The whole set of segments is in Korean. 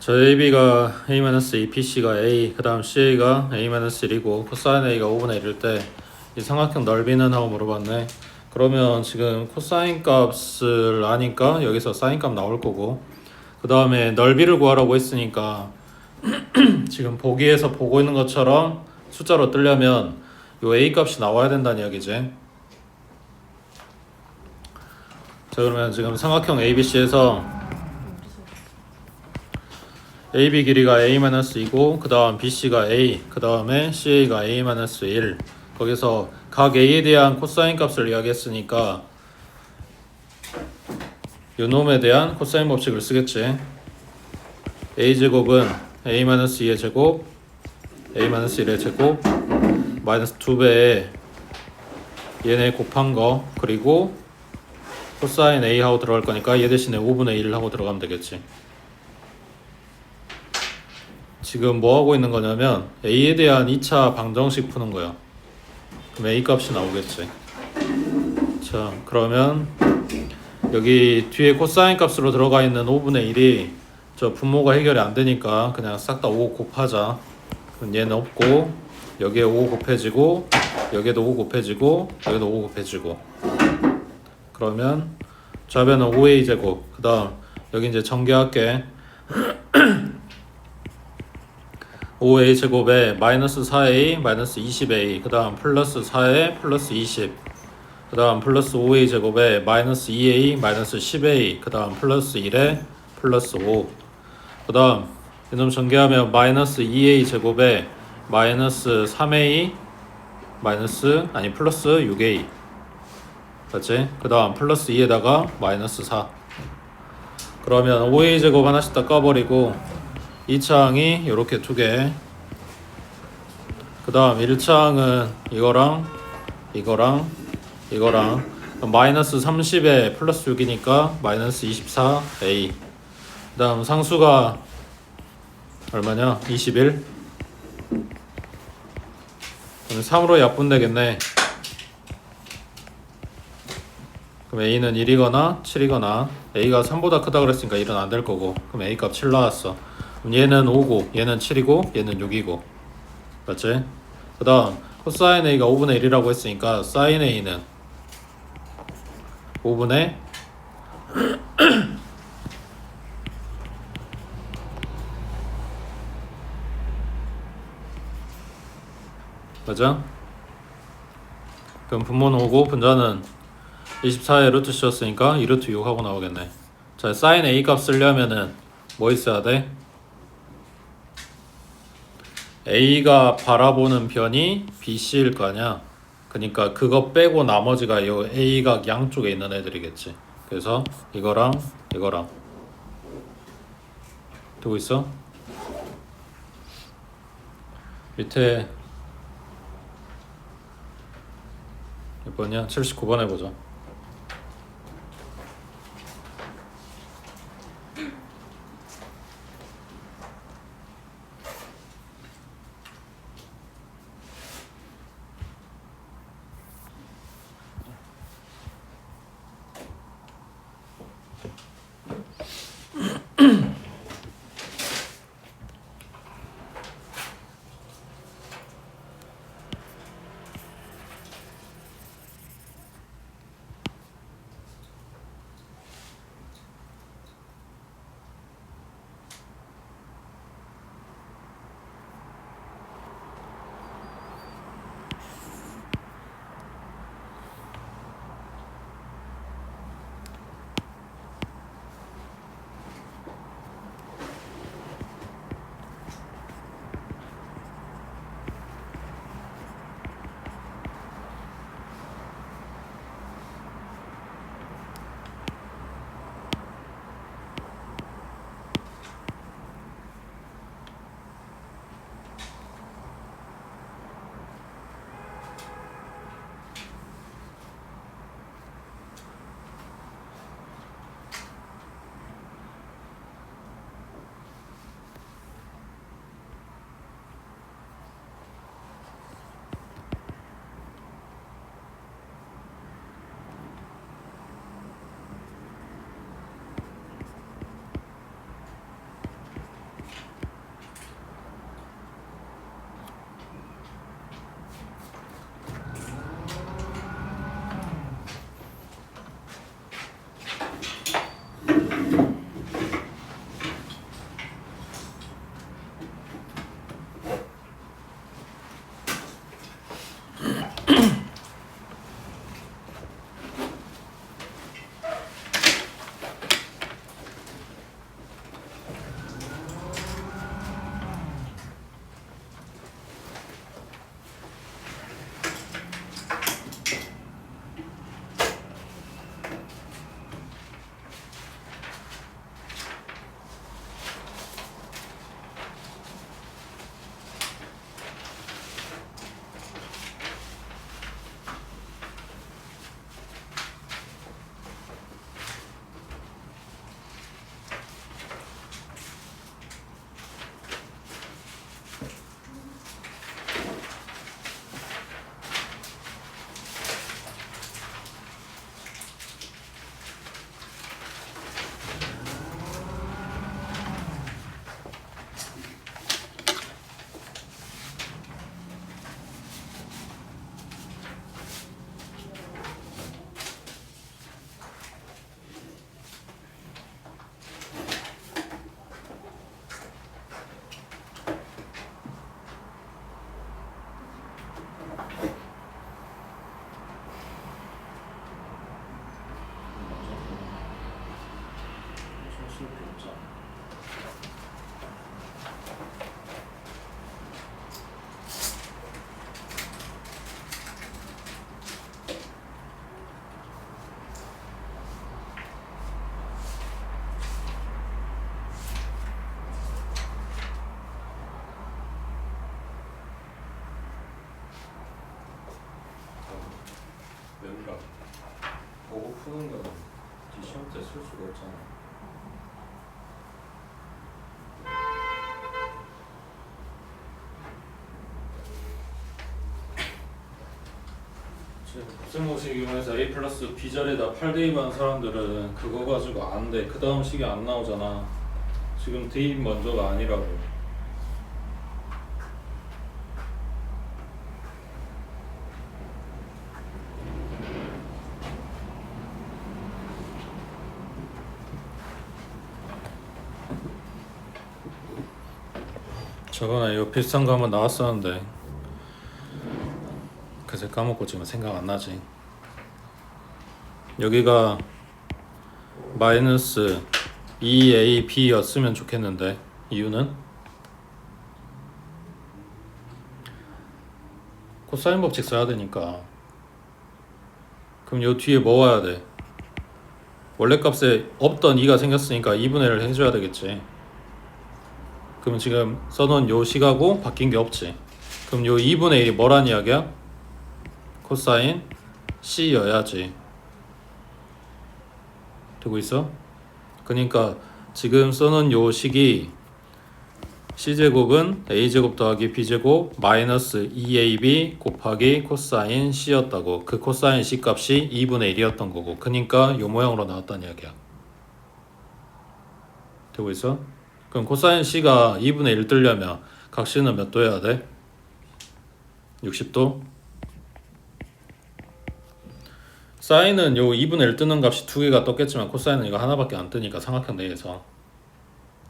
저 AB가 A-2, BC가 A, 그 다음 CA가 A-1이고 코사인 A가 5분의 1일 때 이 삼각형 넓이는 하고 물어봤네. 그러면 지금 코사인 값을 아니까 여기서 사인 값 나올 거고, 그 다음에 넓이를 구하라고 했으니까 지금 보기에서 보고 있는 것처럼 숫자로 뜨려면 요 A 값이 나와야 된다는 이야기지. 자, 그러면 지금 삼각형 ABC에서 AB 길이가 A-2고 그 다음 BC가 A, 그 다음에 CA가 A-1. 거기서 각 A에 대한 코사인 값을 이야기했으니까 요 놈에 대한 코사인 법칙을 쓰겠지. A제곱은 A-2의 제곱, A-1의 제곱 마이너스 2배에 얘네 곱한 거, 그리고 코사인 A 하고 들어갈 거니까 얘 대신에 5분의 1 하고 들어가면 되겠지. 지금 뭐 하고 있는 거냐면 A에 대한 2차 방정식 푸는 거야. 그럼 A 값이 나오겠지. 자, 그러면 여기 뒤에 코사인 값으로 들어가 있는 5분의 1이 저 분모가 해결이 안 되니까 그냥 싹 다 5 곱하자. 그럼 얘는 없고 여기에 5 곱해지고 여기에도 5 곱해지고 여기도 5 곱해지고, 그러면 좌변은 5A 제곱, 그 다음 여기 이제 전개할게. 5A 제곱에 마이너스 4A 마이너스 20A, 그 다음 플러스 4A 플러스 20, 그 다음 플러스 5A 제곱에 마이너스 2A 마이너스 10A, 그 다음 플러스 1에 플러스 5, 그 다음 이놈 전개하면 마이너스 2A 제곱에 마이너스 3A 플러스 6A, 맞지? 그 다음 플러스 2에다가 마이너스 4. 그러면 5A 제곱 하나씩 다 까버리고 2차항이 요렇게 두 개. 그 다음 1차항은 이거랑 마이너스 30에 플러스 6이니까 마이너스 24A. 그 다음 상수가 얼마냐? 21. 그럼 3으로 약분되겠네. 그럼 A는 1이거나 7이거나, A가 3보다 크다 그랬으니까 1은 안 될 거고, 그럼 A 값 7 나왔어. 그럼 얘는 5고 얘는 7이고 얘는 6이고, 맞지? 그 다음 코사인 A가 5분의 1이라고 했으니까 사인 A는 5분의 맞아? 그럼 분모는 5고 분자는 24에 루트 씌웠으니까 2루트 6 하고 나오겠네. 자, 사인 A 값 쓰려면은 뭐 있어야 돼? A가 바라보는 변이 BC일 거 아니야. 그러니까 그거 빼고 나머지가 요 A각 양쪽에 있는 애들이겠지. 그래서 이거랑 되고 있어? 밑에 몇 번이야? 79번 해보자. 푸는 거는 네 시험 때 쓸 수가 없잖아. 곱셈공식 이용해서 a 플러스 b 자리에다 8 대입한 사람들은 그거 가지고 안 돼. 그 다음 식이 안 나오잖아. 지금 대입 먼저가 아니라고. 저번에 이거 비슷한 거 한번 나왔었는데 그새 까먹고 지금 생각 안 나지. 여기가 마이너스 2ab였으면 좋겠는데 이유는 코사인 법칙 써야 되니까. 그럼 요 뒤에 뭐 와야 돼? 원래 값에 없던 2가 생겼으니까 2분의 1을 해줘야 되겠지. 그럼 지금 써놓은 요 식하고 바뀐 게 없지. 그럼 요 2분의 1이 뭐란 이야기야? 코사인 C여야지. 되고 있어? 그러니까 지금 써놓은 요 식이 C제곱은 A제곱 더하기 B제곱 마이너스 2AB 곱하기 코사인 C였다고. 그 코사인 C 값이 2분의 1이었던 거고. 그러니까 요 모양으로 나왔다는 이야기야. 되고 있어? 그럼 코사인 C가 2분의 1 뜨려면 각 C는 몇 도 해야 돼? 60도? 사인은 요 2분의 1 뜨는 값이 두 개가 떴겠지만 코사인은 이거 하나밖에 안 뜨니까 삼각형 내에서.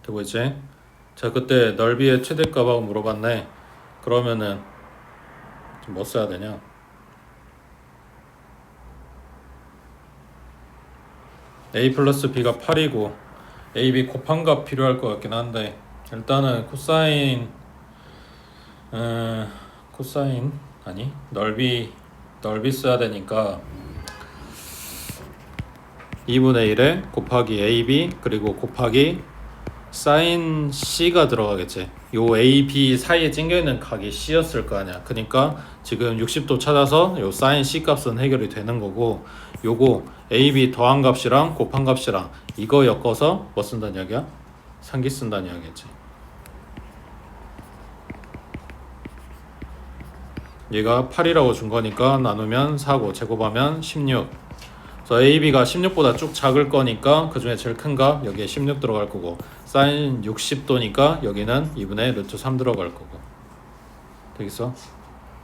되고 있지? 자, 그때 넓이의 최대값하고 물어봤네. 그러면은 좀 뭐 써야 되냐? a 플러스 b가 8이고 ab 곱한 값 필요할 것 같긴 한데 일단은 코사인 아니 넓이 써야 되니까 2분의 1에 곱하기 ab 그리고 곱하기 사인 C가 들어가겠지. 요 A, B 사이에 찡겨있는 각이 C였을 거 아니야. 그러니까 지금 60도 찾아서 요 사인 C 값은 해결이 되는 거고 요거 A, B 더한 값이랑 곱한 값이랑 이거 엮어서 뭐 쓴다는 이야기야? 상기 쓴다는 이야기겠지. 얘가 8이라고 준 거니까 나누면 4고 제곱하면 16. 그래서 A, B가 16보다 쭉 작을 거니까 그 중에 제일 큰 값 여기에 16 들어갈 거고 사인 60도니까 여기는 2분의 루트 3 들어갈 거고. 되겠어?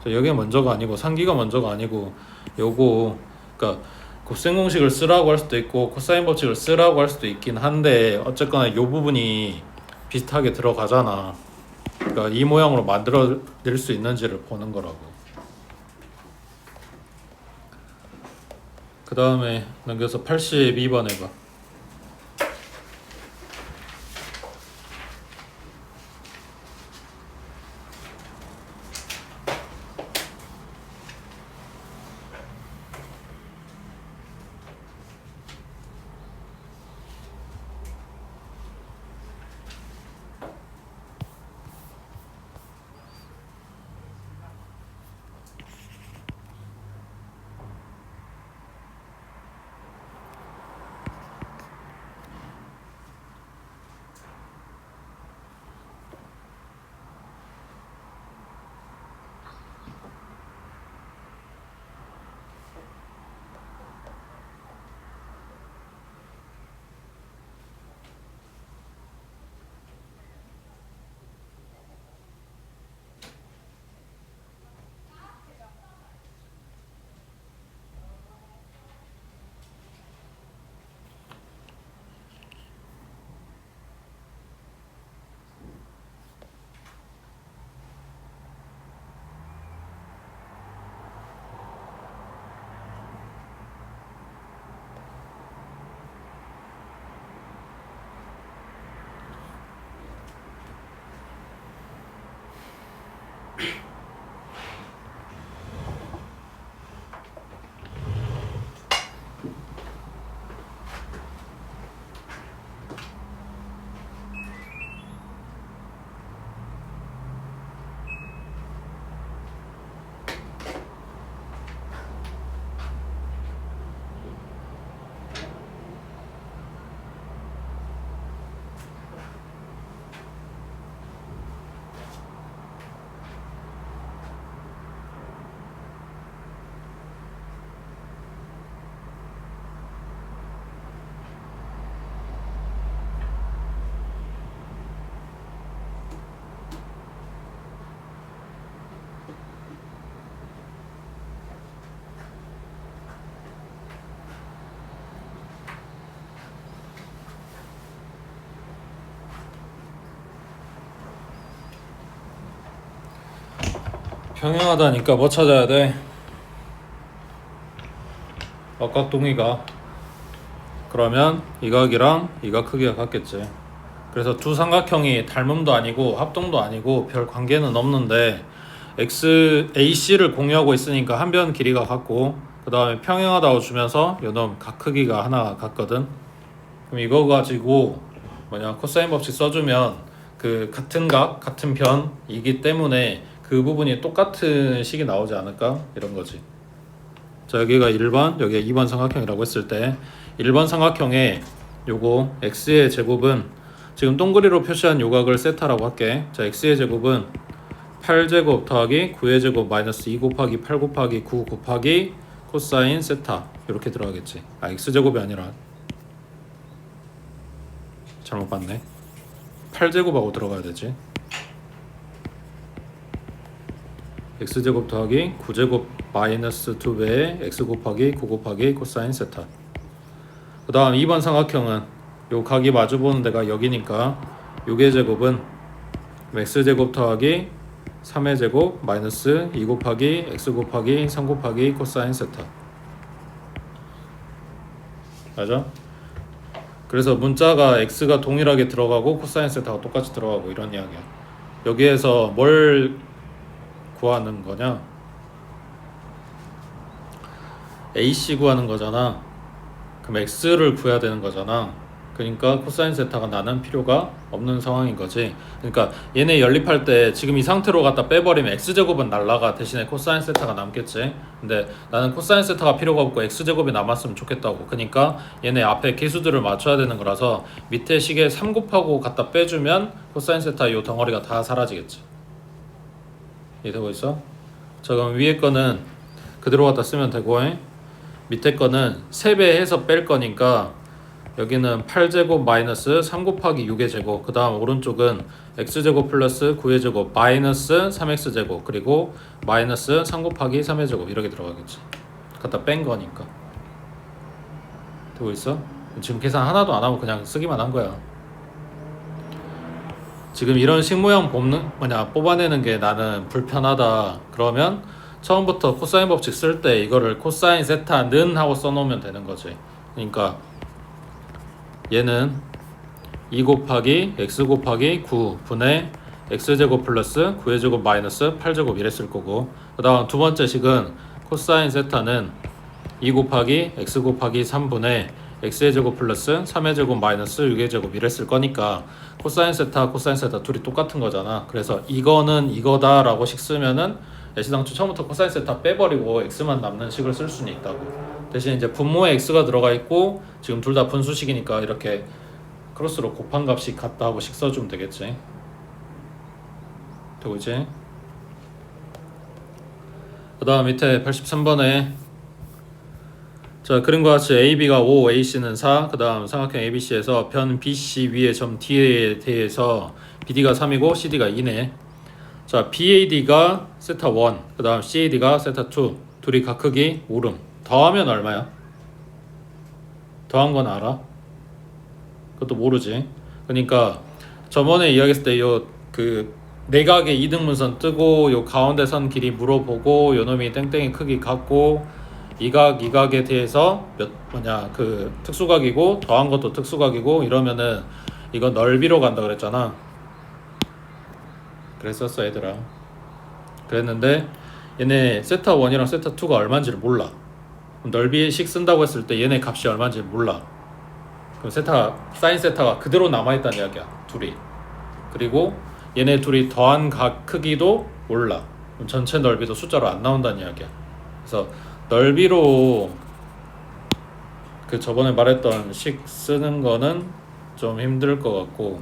여기가 먼저가 아니고 상기가 먼저가 아니고 요거 그러니까 곱셈 공식을 쓰라고 할 수도 있고 코사인 법칙을 쓰라고 할 수도 있긴 한데 어쨌거나 요 부분이 비슷하게 들어가잖아. 그러니까 이 모양으로 만들어 낼 수 있는지를 보는 거라고. 그 다음에 넘겨서 82번 해봐. 평행하다니까 뭐 찾아야 돼? 억각동의각. 그러면 이 각이랑 이 각 크기가 같겠지. 그래서 두 삼각형이 닮음도 아니고 합동도 아니고 별 관계는 없는데 AC를 공유하고 있으니까 한 변 길이가 같고 그 다음에 평행하다고 주면서 요놈 각 크기가 하나 같거든. 그럼 이거 가지고 코사인 법칙 써주면 그 같은 각 같은 변이기 때문에 그 부분이 똑같은 식이 나오지 않을까 이런 거지. 자, 여기가 1번, 여기가 2번 삼각형이라고 했을 때 1번 삼각형에 요거 x의 제곱은 지금 동그리로 표시한 요각을 세타라고 할게. 자, x의 제곱은 8제곱 더하기 9의 제곱 마이너스 2 곱하기 8 곱하기 9 곱하기 코사인 세타 이렇게 들어가겠지. x제곱이 아니라 잘못 봤네. 8제곱하고 들어가야 되지. x제곱 더하기 9제곱 마이너스 2배의 x 곱하기 9 곱하기 코사인 세타. 그 다음 2번 삼각형은 요 각이 마주보는 데가 여기니까 요게 제곱은 x제곱 더하기 3의 제곱 마이너스 2 곱하기 x 곱하기 3 곱하기 코사인 세타. 맞아? 그래서 문자가 x가 동일하게 들어가고 코사인 세타가 똑같이 들어가고 이런 이야기야. 여기에서 뭘 구하는 거냐? AC 구하는 거잖아. 그럼 x를 구해야 되는 거잖아. 그러니까 코사인 세타가 나는 필요가 없는 상황인 거지. 그러니까 얘네 연립할 때 지금 이 상태로 갖다 빼버리면 x제곱은 날라가. 대신에 코사인 세타가 남겠지. 근데 나는 코사인 세타가 필요가 없고 x제곱이 남았으면 좋겠다고. 그러니까 얘네 앞에 계수들을 맞춰야 되는 거라서 밑에 식에 3 곱하고 갖다 빼주면 코사인 세타 요 덩어리가 다 사라지겠지. 이해되고 있어? 자, 그럼 위에 거는 그대로 갖다 쓰면 되고 밑에 거는 3배 해서 뺄 거니까 여기는 8제곱 마이너스 3 곱하기 6의 제곱, 그 다음 오른쪽은 x제곱 플러스 9의 제곱 마이너스 3x제곱 그리고 마이너스 3 곱하기 3의 제곱 이렇게 들어가겠지. 갖다 뺀 거니까. 되고 있어? 지금 계산 하나도 안 하고 그냥 쓰기만 한 거야. 지금 이런 식 모양 뽑아내는 게 나는 불편하다 그러면 처음부터 코사인 법칙 쓸 때 이거를 코사인 세타는 하고 써놓으면 되는 거지. 그러니까 얘는 2 곱하기 x 곱하기 9 분의 x제곱 플러스 9의 제곱 마이너스 8제곱 이랬을 거고, 그 다음 두 번째 식은 코사인 세타는 2 곱하기 x 곱하기 3분의 x의 제곱 플러스 3의 제곱 마이너스 6의 제곱 이랬을 거니까 코사인 세타 둘이 똑같은 거잖아. 그래서 이거는 이거다 라고 식 쓰면은 애시당초 처음부터 코사인 세타 빼버리고 x만 남는 식을 쓸 수는 있다고. 대신 이제 분모에 x가 들어가 있고 지금 둘 다 분수식이니까 이렇게 크로스로 곱한 값이 같다 하고 식 써주면 되겠지. 되고 있지? 그 다음 밑에 83번에 자, 그림과 같이 AB가 5, AC는 4, 그 다음 삼각형 ABC에서 변 BC 위에 점 D에 대해서 BD가 3이고 CD가 2네. 자, BAD가 세타 1, 그 다음 CAD가 세타 2, 둘이 각 크기 오름. 더하면 얼마야? 더한 건 알아? 그것도 모르지. 그러니까 저번에 이야기했을 때 요 그 내각의 이등분선 뜨고 요 가운데 선 길이 물어보고 요 놈이 땡땡이 크기 같고 이 각에 대해서 그 특수각이고 더한 것도 특수각이고 이러면은 이거 넓이로 간다 그랬잖아. 그랬었어 얘들아. 그랬는데 얘네 세타 1이랑 세타 2가 얼마인지를 몰라. 넓이의 식 쓴다고 했을 때 얘네 값이 얼마인지 몰라. 그럼 사인 세타가 그대로 남아있다는 이야기야 둘이. 그리고 얘네 둘이 더한 각 크기도 몰라. 그럼 전체 넓이도 숫자로 안 나온다는 이야기야. 그래서 넓이로 그 저번에 말했던 식 쓰는 거는 좀 힘들 것 같고,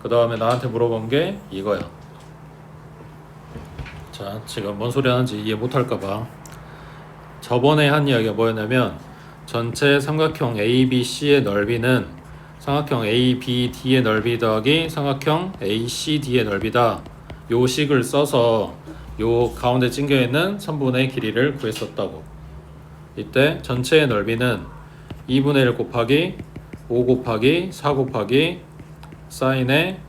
그 다음에 나한테 물어본 게 이거야. 자, 지금 뭔 소리 하는지 이해 못할까봐. 저번에 한 이야기가 뭐였냐면 전체 삼각형 ABC의 넓이는 삼각형 ABD의 넓이 더하기 삼각형 ACD의 넓이다. 요 식을 써서 요 가운데 찡겨있는 선분의 길이를 구했었다고. 이때 전체의 넓이는 2분의 1 곱하기 5 곱하기 4 곱하기 사인의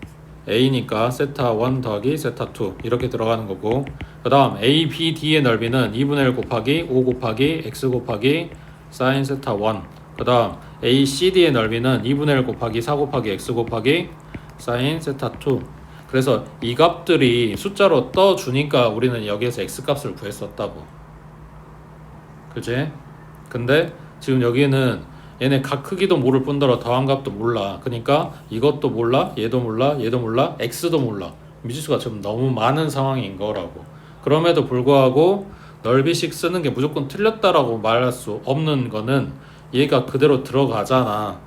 A니까 세타 1 더하기 세타 2 이렇게 들어가는 거고, 그 다음 A, B, D의 넓이는 2분의 1 곱하기 5 곱하기 x 곱하기 sin 세타 1. 그 다음 A, C, D의 넓이는 2분의 1 곱하기 4 곱하기 x 곱하기 sin 세타 2. 그래서 이 값들이 숫자로 떠주니까 우리는 여기에서 x 값을 구했었다고. 그치? 근데 지금 여기는 얘네 각 크기도 모를 뿐더러 더한 값도 몰라. 그러니까 이것도 몰라, 얘도 몰라, 얘도 몰라, x도 몰라. 미지수가 지금 너무 많은 상황인 거라고. 그럼에도 불구하고 넓이식 쓰는 게 무조건 틀렸다라고 말할 수 없는 거는 얘가 그대로 들어가잖아.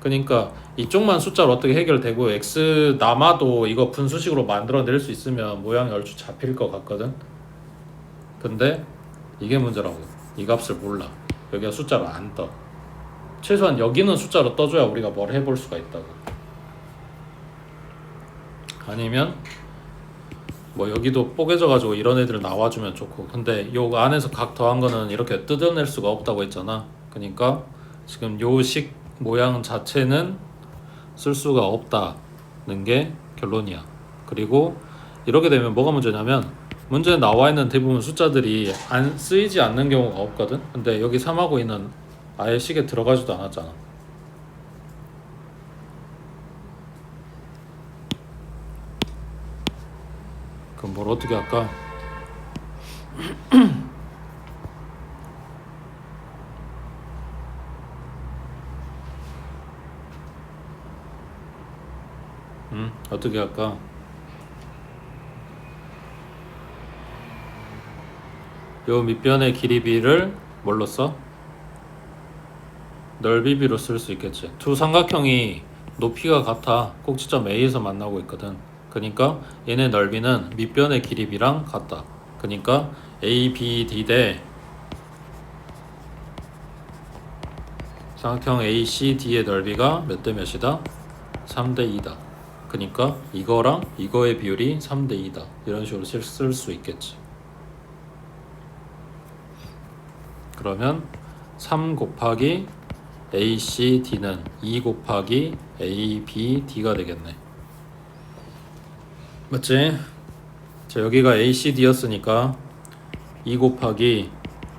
그러니까 이쪽만 숫자로 어떻게 해결되고 x 남아도 이거 분수식으로 만들어낼 수 있으면 모양이 얼추 잡힐 것 같거든. 근데 이게 문제라고. 이 값을 몰라. 여기가 숫자로 안 떠. 최소한 여기는 숫자로 떠줘야 우리가 뭘 해볼 수가 있다고. 아니면 뭐 여기도 뽀개져 가지고 이런 애들 나와주면 좋고. 근데 요 안에서 각 더한 거는 이렇게 뜯어낼 수가 없다고 했잖아. 그러니까 지금 요 식 모양 자체는 쓸 수가 없다는 게 결론이야. 그리고 이렇게 되면 뭐가 문제냐면 문제에 나와 있는 대부분 숫자들이 안 쓰이지 않는 경우가 없거든. 근데 여기 3하고 있는 아예 식에 들어가지도 않았잖아. 그럼 뭘 어떻게 할까? 어떻게 할까? 요 밑변의 길이 b를 뭘로 써? 넓이 b로 쓸 수 있겠지. 두 삼각형이 높이가 같아. 꼭지점 A에서 만나고 있거든. 그러니까 얘네 넓이는 밑변의 길이 b랑 같다. 그러니까 A, B, D 대 삼각형 A, C, D의 넓이가 몇 대 몇이다? 3대 2다. 그러니까 이거랑 이거의 비율이 3대 2다. 이런 식으로 쓸 수 있겠지. 그러면 3 곱하기 ACD는 2 곱하기 ABD가 되겠네. 맞지? 자, 여기가 ACD였으니까 2 곱하기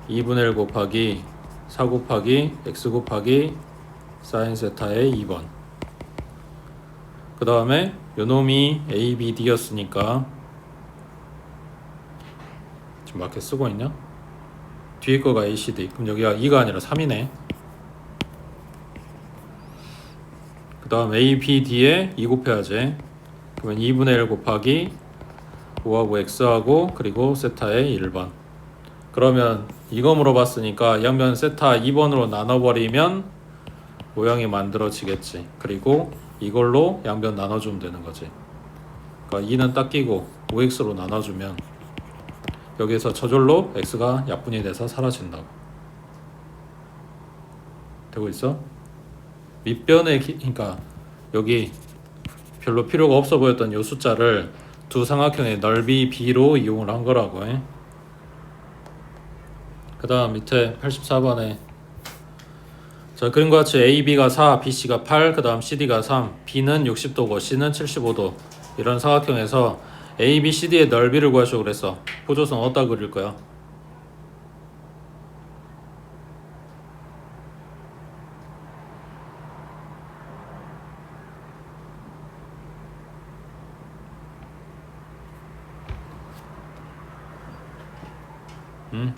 2분의 1 곱하기 4 곱하기 x 곱하기 sin 세타의 2번. 그 다음에 요놈이 ABD였으니까 지금 맞게 쓰고 있냐? 뒤에 거가 ACD. 그럼 여기가 2가 아니라 3이네. 그 다음 ABD에 2 곱해야지. 그러면 2분의 1 곱하기 5하고 x하고 그리고 세타의 1번. 그러면 이거 물어봤으니까 양변 세타 2번으로 나눠버리면 모양이 만들어지겠지. 그리고 이걸로 양변 나눠주면 되는 거지. 그러니까 2는 딱 끼고 5x로 나눠주면 여기에서 저절로 x가 약분이 돼서 사라진다고. 되고 있어? 밑변의 그러니까 여기 별로 필요가 없어 보였던 이 숫자를 두 삼각형의 넓이 b로 이용을 한 거라고. 그 다음 밑에 84번에 자, 그림과 같이 AB가 4, BC가 8, 그 다음 CD가 3, B는 60도고 C는 75도. 이런 사각형에서 ABCD의 넓이를 구하시오 그랬어. 보조선 어디다 그릴 거야?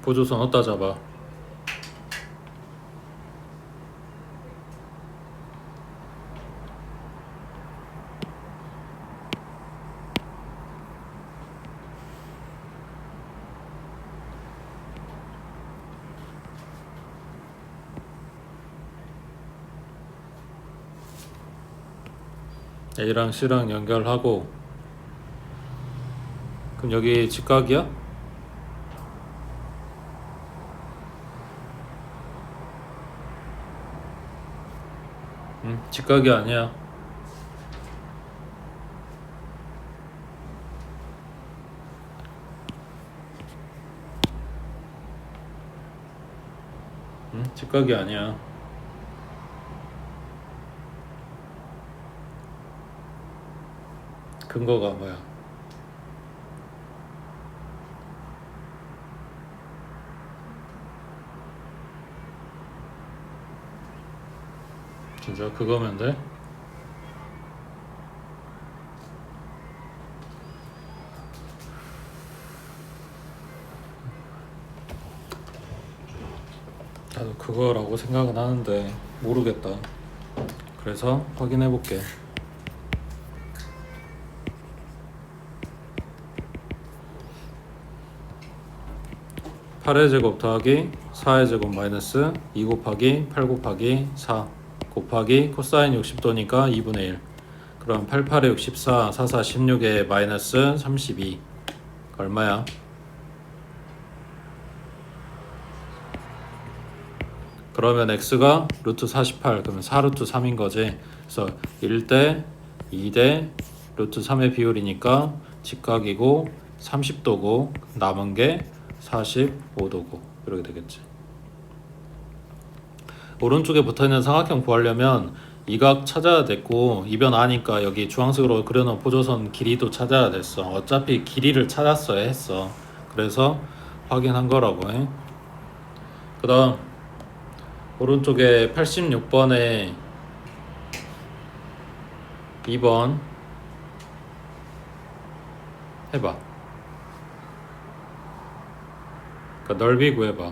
보조선 어디다 잡아? A랑 C랑 연결하고 그럼 여기 직각이야? 직각이 아니야. 직각이 아니야. 근거가 뭐야? 진짜 그거면 돼? 나도 그거라고 생각은 하는데 모르겠다. 그래서 확인해 볼게. 8의 제곱 더하기 4의 제곱 마이너스 2 곱하기 8 곱하기 4 곱하기 코사인 60도니까 2분의 1. 그럼 88에 64, 44, 16에 마이너스 32. 얼마야? 그러면 x가 루트 48, 그러면 4루트 3인 거지. 그래서 1대 2대 루트 3의 비율이니까 직각이고 30도고 남은 게 45도고 이렇게 되겠지. 오른쪽에 붙어있는 삼각형 구하려면 이 각 찾아야 됐고 이변 아니까 여기 주황색으로 그려놓은 보조선 길이도 찾아야 됐어. 어차피 길이를 찾았어야 했어. 그래서 확인한 거라고 해. 그 다음 오른쪽에 86번에 2번 해봐. 그러니까 넓이 구해봐.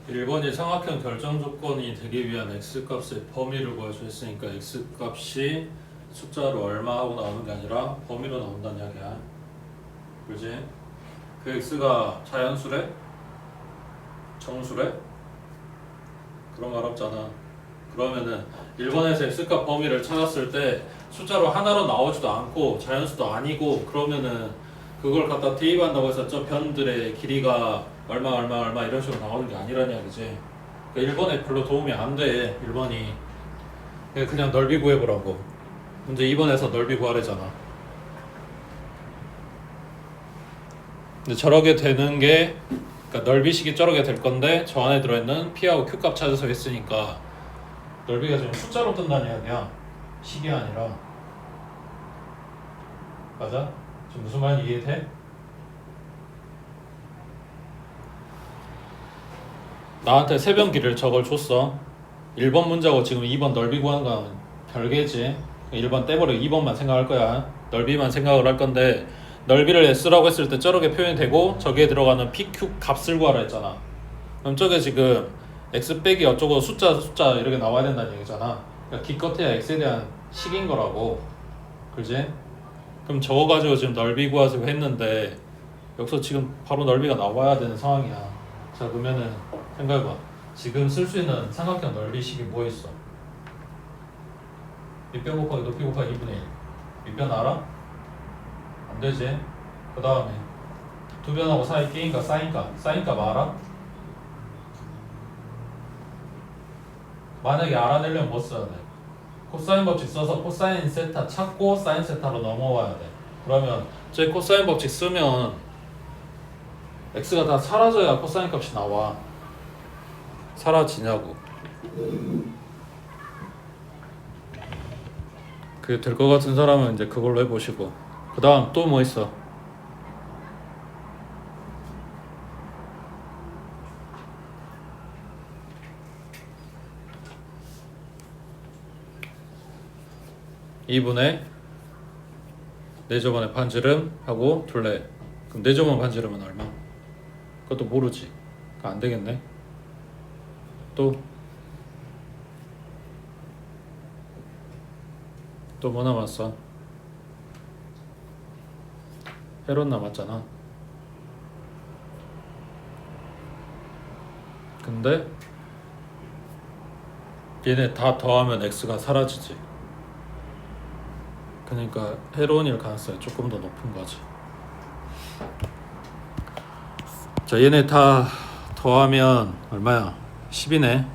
일번이 삼각형 결정 조건이 되기 위한 x값의 범위를 구하시오 했으니까 x값이 숫자로 얼마 하고 나오는 게 아니라 범위로 나온다는 이야기야. 그지? 그 x가 자연수래? 정수래? 그런 말 없잖아. 그러면은 1번에서 x값 범위를 찾았을 때 숫자로 하나로 나오지도 않고 자연수도 아니고 그러면은 그걸 갖다 대입한다고 해서 저 변들의 길이가 얼마 이런 식으로 나오는 게 아니란 이야기지. 그러니까 1번에 별로 도움이 안 돼. 1번이 그냥 넓이 구해보라고. 문제 2번에서 넓이 구하래잖아. 근데 저렇게 되는 게 그러니까 넓이식이 저렇게 될 건데 저 안에 들어있는 P하고 Q값 찾아서 했으니까 넓이가 지금 숫자로 뜬다는 이야기야. 식이 아니라. 맞아? 지금 무슨 말인지 이해돼? 나한테 세변기를 저걸 줬어. 1번 문제하고 지금 2번 넓이 구하는 건 별개지. 1번 떼버리고 2번만 생각할 거야. 넓이만 생각을 할 건데 넓이를 S라고 했을 때 저렇게 표현이 되고 저기에 들어가는 PQ 값을 구하라 했잖아. 그럼 저게 지금 X 빼기 어쩌고 숫자 이렇게 나와야 된다는 얘기잖아. 그러니까 기껏해야 X에 대한 식인 거라고. 그지? 그럼 저거 가지고 지금 넓이 구하자고 했는데 여기서 지금 바로 넓이가 나와야 되는 상황이야. 자 그러면은 생각해봐. 지금 쓸 수 있는 삼각형 넓이식이 뭐 있어? 밑변 곱하기 높이 곱하기 2분의 1. 밑변 알아? 안 되지. 그 다음에 두 변하고 사이 끼니까 사인값 알아? 만약에 알아내려면 뭐 써야 돼? 코사인 법칙 써서 코사인 세타 찾고 사인 세타로 넘어와야 돼. 그러면 제 코사인 법칙 쓰면 x가 다 사라져야 코사인 값이 나와. 사라지냐고. 그게 될 것 같은 사람은 이제 그걸로 해보시고. 그 다음 또 뭐 있어? 이분의 4저번의 반지름 하고 둘레. 그럼 4저번 반지름은 얼마? 그것도 모르지. 그거 안 되겠네. 또 뭐 남았어? 헤론 남았잖아. 근데 얘네 다 더하면 x가 사라지지. 그러니까 헤론일 가능성이 조금 더 높은 거지. 자, 얘네 다 더하면 얼마야? 10이네.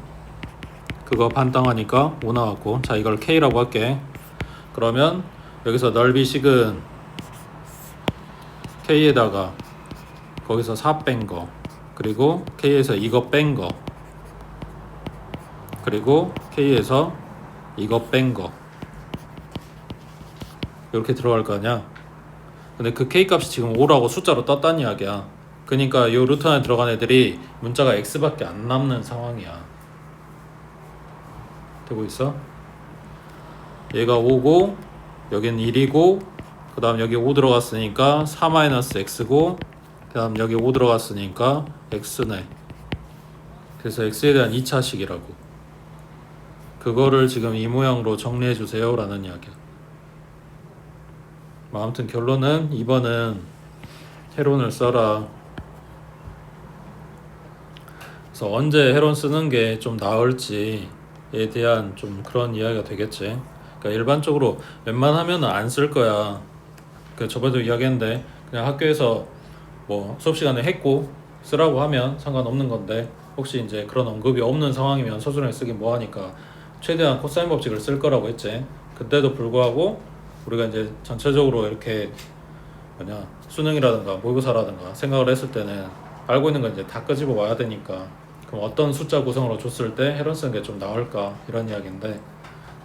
그거 반땅하니까 5 나왔고. 자, 이걸 k라고 할게. 그러면 여기서 넓이식은 k에다가 거기서 4 뺀 거, 그리고 k에서 이거 뺀 거, 그리고 k에서 이거 뺀 거, 이렇게 들어갈 거 아니야. 근데 그 k 값이 지금 5라고 숫자로 떴다는 이야기야. 그러니까 이 루트 안에 들어간 애들이 문자가 x밖에 안 남는 상황이야. 되고 있어? 얘가 5고 여긴 1이고 그 다음 여기 5 들어갔으니까 4-x고 그 다음 여기 5 들어갔으니까 x네. 그래서 x에 대한 2차식이라고. 그거를 지금 이 모양으로 정리해 주세요 라는 이야기야. 아무튼 결론은 2번은 헤론을 써라. 그래서 언제 헤론 쓰는 게 좀 나을지에 대한 좀 그런 이야기가 되겠지. 그러니까 일반적으로 웬만하면 안 쓸 거야. 그 저번에도 이야기했는데 그냥 학교에서 뭐 수업 시간에 했고 쓰라고 하면 상관없는 건데 혹시 이제 그런 언급이 없는 상황이면 서술형에 쓰긴 뭐하니까 최대한 코사인 법칙을 쓸 거라고 했지. 그때도 불구하고 우리가 이제 전체적으로 이렇게 수능이라든가 모의고사라든가 생각을 했을 때는 알고 있는 건 이제 다 끄집어 와야 되니까 그럼 어떤 숫자 구성으로 줬을 때 헤론 쓰는 게 좀 나을까 이런 이야기인데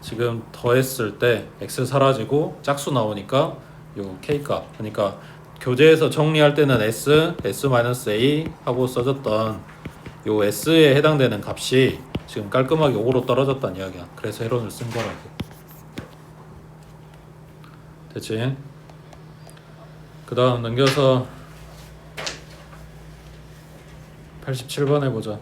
지금 더했을 때 x 사라지고 짝수 나오니까 요 k값, 그러니까 교재에서 정리할 때는 s-a 하고 써졌던 요 s에 해당되는 값이 지금 깔끔하게 5로 떨어졌다는 이야기야. 그래서 헤론을 쓴 거라고. 됐지? 그 다음 넘겨서 87번 해보자.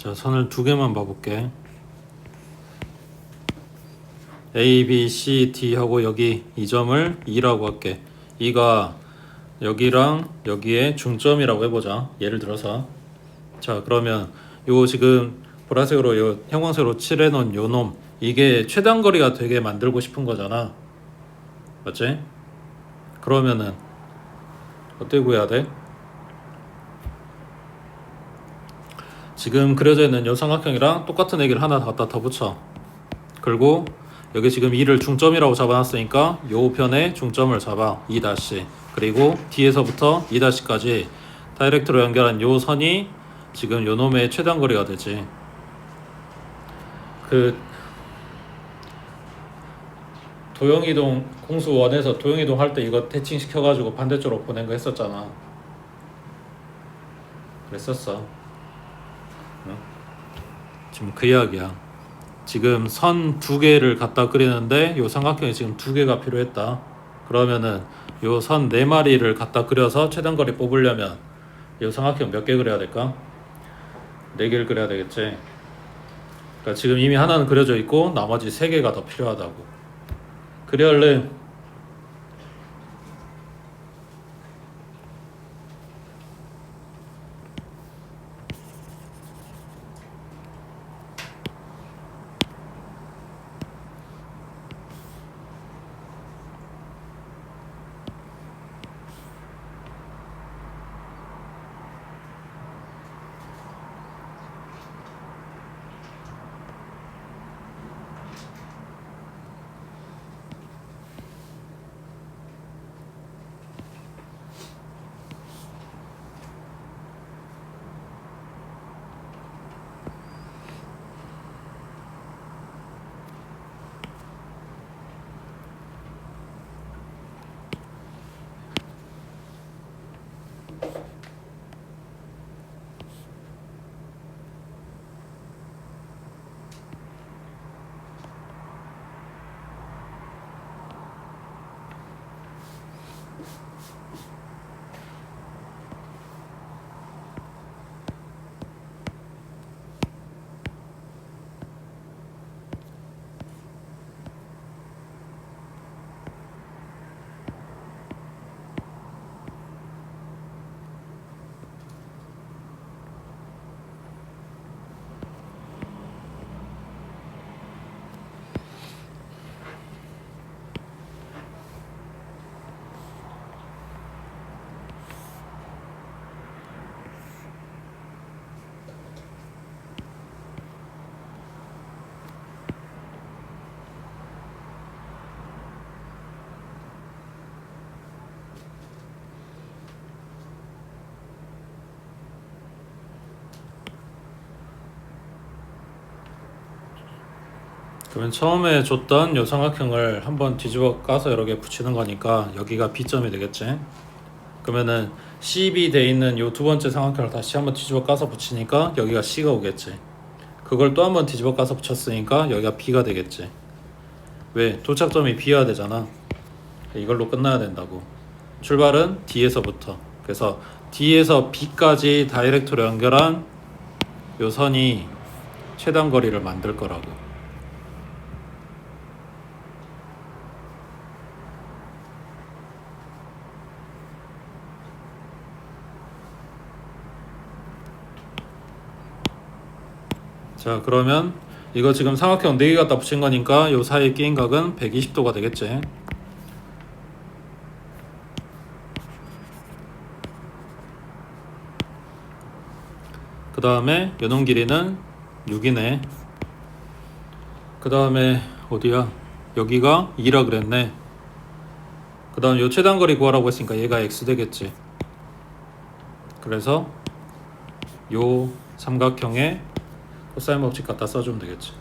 자, 선을 두 개만 봐볼게. A, B, C, D 하고 여기 이 점을 2라고 할게. 2가 여기랑 여기에 중점이라고 해보자. 예를 들어서. 자, 그러면 요 지금 보라색으로 요 형광색으로 칠해놓은 요 놈, 이게 최단거리가 되게 만들고 싶은 거잖아. 맞지? 그러면은 어떻게 구해야 돼? 지금 그려져 있는 요 삼각형이랑 똑같은 얘기를 하나 갖다 더 붙여. 그리고 여기 지금 2를 중점이라고 잡아놨으니까 요 편에 중점을 잡아. 2 다시. 그리고 D에서부터 2 다시까지 다이렉트로 연결한 요 선이 지금 요 놈의 최단거리가 되지. 그 도형이동 공수 1에서 도형이동 할 때 이거 대칭 시켜가지고 반대쪽으로 보낸 거 했었잖아. 그랬었어. 응? 지금 그 이야기야. 지금 선 두 개를 갖다 그리는데 요 삼각형이 지금 두 개가 필요했다. 그러면은 요 선 네 마리를 갖다 그려서 최단거리 뽑으려면 요 삼각형 몇 개 그려야 될까? 네 개를 그려야 되겠지. 그러니까 지금 이미 하나는 그려져 있고 나머지 세 개가 더 필요하다고. 그려할래? 그러면 처음에 줬던 요 삼각형을 한번 뒤집어 까서 여러 개 붙이는 거니까 여기가 B점이 되겠지. 그러면은 CB 돼 있는 요 두 번째 삼각형을 다시 한번 뒤집어 까서 붙이니까 여기가 C가 오겠지. 그걸 또 한번 뒤집어 까서 붙였으니까 여기가 B가 되겠지. 왜? 도착점이 B여야 되잖아. 이걸로 끝나야 된다고. 출발은 D에서부터. 그래서 D에서 B까지 다이렉트로 연결한 요 선이 최단 거리를 만들 거라고. 자, 그러면 이거 지금 삼각형 4개 갖다 붙인 거니까 요 사이에 끼인 각은 120도가 되겠지. 그 다음에 요놈 길이는 6이네. 그 다음에 어디야? 여기가 2라 그랬네. 그 다음 요 최단거리 구하라고 했으니까 얘가 x 되겠지. 그래서 요 삼각형에 코사인 법칙 갖다 써주면 되겠지.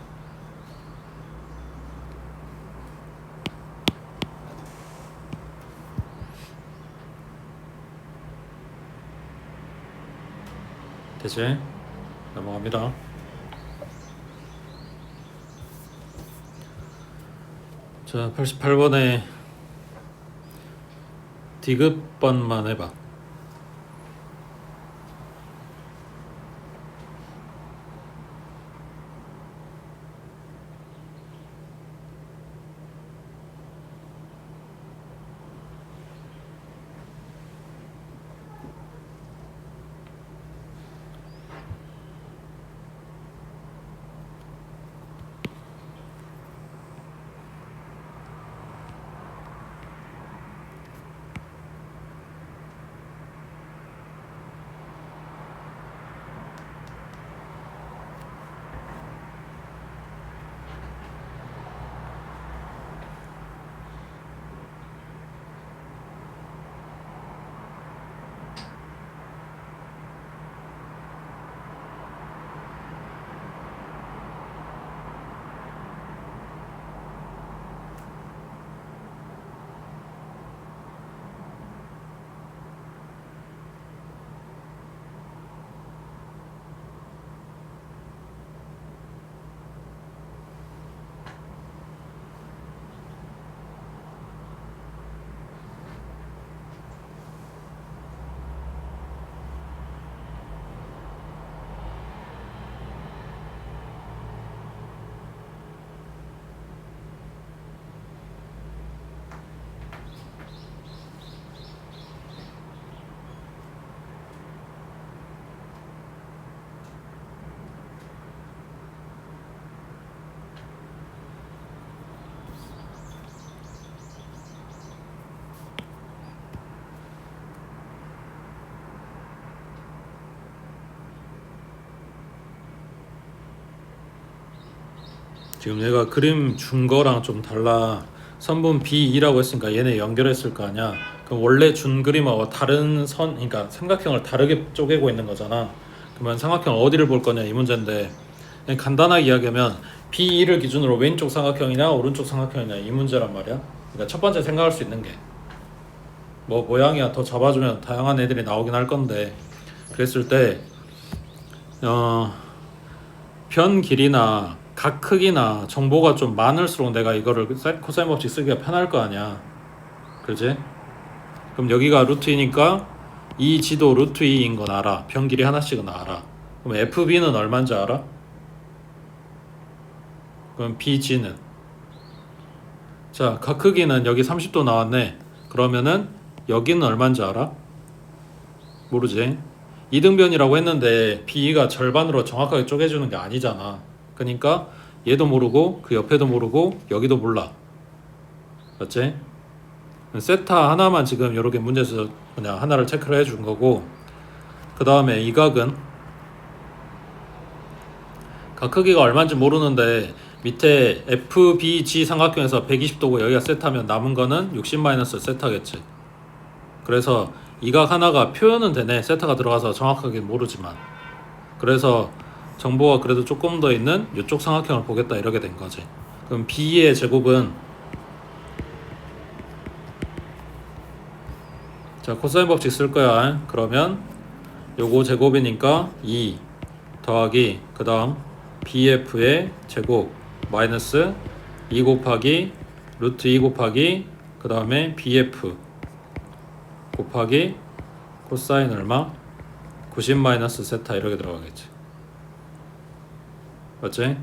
되지? 넘어갑니다. 자, 88번에 디귿번만 해봐. 지금 얘가 그림 준 거랑 좀 달라. 선분 B2라고 했으니까 얘네 연결했을 거 아니야. 그럼 원래 준 그림하고 다른 선, 그러니까 삼각형을 다르게 쪼개고 있는 거잖아. 그러면 삼각형 어디를 볼 거냐 이 문제인데, 그냥 간단하게 이야기하면 B2를 기준으로 왼쪽 삼각형이냐 오른쪽 삼각형이냐 이 문제란 말이야. 그러니까 첫 번째 생각할 수 있는 게 뭐 모양이야 더 잡아주면 다양한 애들이 나오긴 할 건데, 그랬을 때 변 길이나 각 크기나 정보가 좀 많을수록 내가 이거를 코사인 법칙 쓰기가 편할 거 아니야. 그렇지? 그럼 여기가 루트 2니까 이 지도 루트 2인 건 알아. 변 길이 하나씩은 알아. 그럼 FB는 얼마인지 알아? 그럼 BG는, 자, 각 크기는 여기 30도 나왔네. 그러면은 여기는 얼마인지 알아? 모르지? 이등변이라고 했는데 B가 절반으로 정확하게 쪼개주는 게 아니잖아. 그러니까 얘도 모르고 그 옆에도 모르고 여기도 몰라. 맞지? 세타 하나만 지금 이렇게 문제에서 그냥 하나를 체크를 해준 거고, 그 다음에 이 각은 각 크기가 얼마인지 모르는데 밑에 FBG 삼각형에서 120도고 여기가 세타면 남은 거는 60 세타겠지. 그래서 이 각 하나가 표현은 되네. 세타가 들어가서 정확하게 모르지만. 그래서 정보가 그래도 조금 더 있는 이쪽 삼각형을 보겠다 이렇게 된 거지. 그럼 B의 제곱은, 자, 코사인 법칙 쓸 거야. 그러면 요거 제곱이니까 2 더하기 그 다음 BF의 제곱 마이너스 2 곱하기 루트 2 곱하기 그 다음에 BF 곱하기 코사인 얼마? 90 마이너스 세타 이렇게 들어가겠지. 맞지?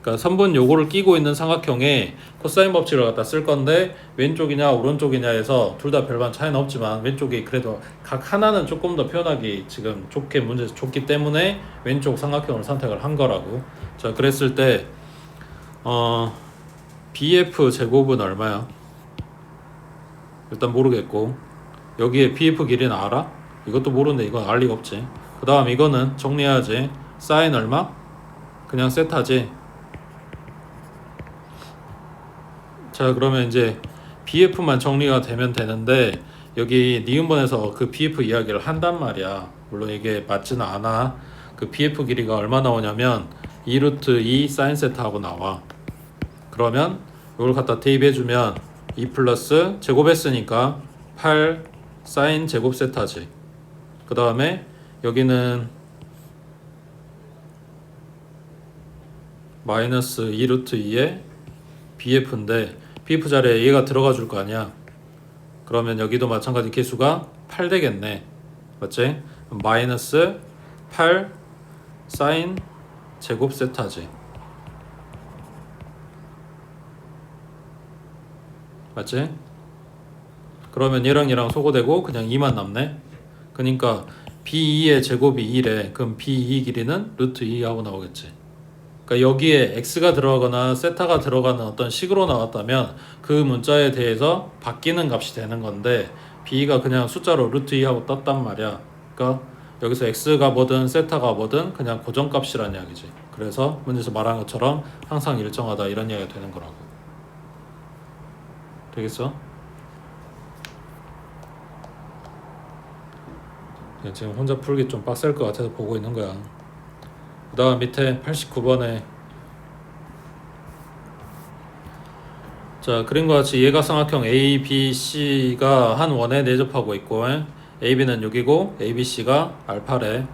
그러니까 선분 요거를 끼고 있는 삼각형에 코사인 법칙을 갖다 쓸 건데 왼쪽이냐 오른쪽이냐 해서 둘 다 별반 차이는 없지만 왼쪽이 그래도 각 하나는 조금 더 표현하기 지금 좋게 문제 좋기 때문에 왼쪽 삼각형을 선택을 한 거라고. 자, 그랬을 때 BF 제곱은 얼마야? 일단 모르겠고, 여기에 BF 길이는 알아? 이것도 모르는데 이건 알 리가 없지. 그 다음 이거는 정리해야지. 사인 얼마? 그냥 세타지. 자, 그러면 이제 BF만 정리가 되면 되는데 여기 니은번에서 그 BF 이야기를 한단 말이야. 물론 이게 맞지는 않아. 그 BF 길이가 얼마 나오냐면 2루트 2 사인 세타하고 나와. 그러면 이걸 갖다 대입해주면 2 플러스 제곱했으니까 8 사인 제곱 세타지. 그 다음에 여기는 마이너스 2루트 2에 BF인데 BF 자리에 얘가 들어가 줄 거 아니야. 그러면 여기도 마찬가지 개수가 8 되겠네. 맞지? 마이너스 8 사인 제곱 세타지. 맞지? 그러면 얘랑 얘랑 소거되고 그냥 2만 남네. 그러니까 B2의 제곱이 2래. 그럼 B2 길이는 루트 2 하고 나오겠지. 그러니까 여기에 x가 들어가거나 세타가 들어가는 어떤 식으로 나왔다면 그 문자에 대해서 바뀌는 값이 되는 건데 b가 그냥 숫자로 루트 2 하고 떴단 말이야. 그러니까 여기서 x가 뭐든 세타가 뭐든 그냥 고정값이란 이야기지. 그래서 문제에서 말한 것처럼 항상 일정하다 이런 이야기가 되는 거라고. 되겠어? 지금 혼자 풀기 좀 빡셀 것 같아서 보고 있는 거야. 그 다음 밑에 89번에 자, 그림과 같이 얘가 삼각형 A, B, C가 한 원에 내접하고 있고 A, B는 6이고 A, B, C가 알파래.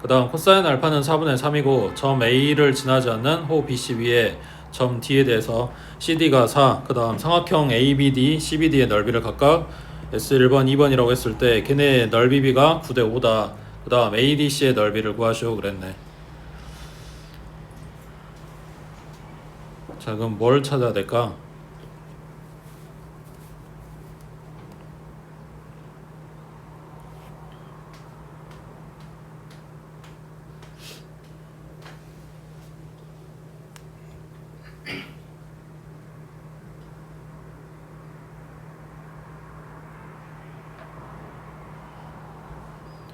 그 다음 코사인 알파는 4분의 3이고 점 A를 지나지 않는 호 BC 위에 점 D에 대해서 CD가 4. 그 다음 삼각형 ABD, CBD의 넓이를 각각 S1번, 2번이라고 했을 때 걔네 넓이 B가 9대 5다. 그 다음 ADC의 넓이를 구하시오 그랬네. 자, 그럼 뭘 찾아야 될까?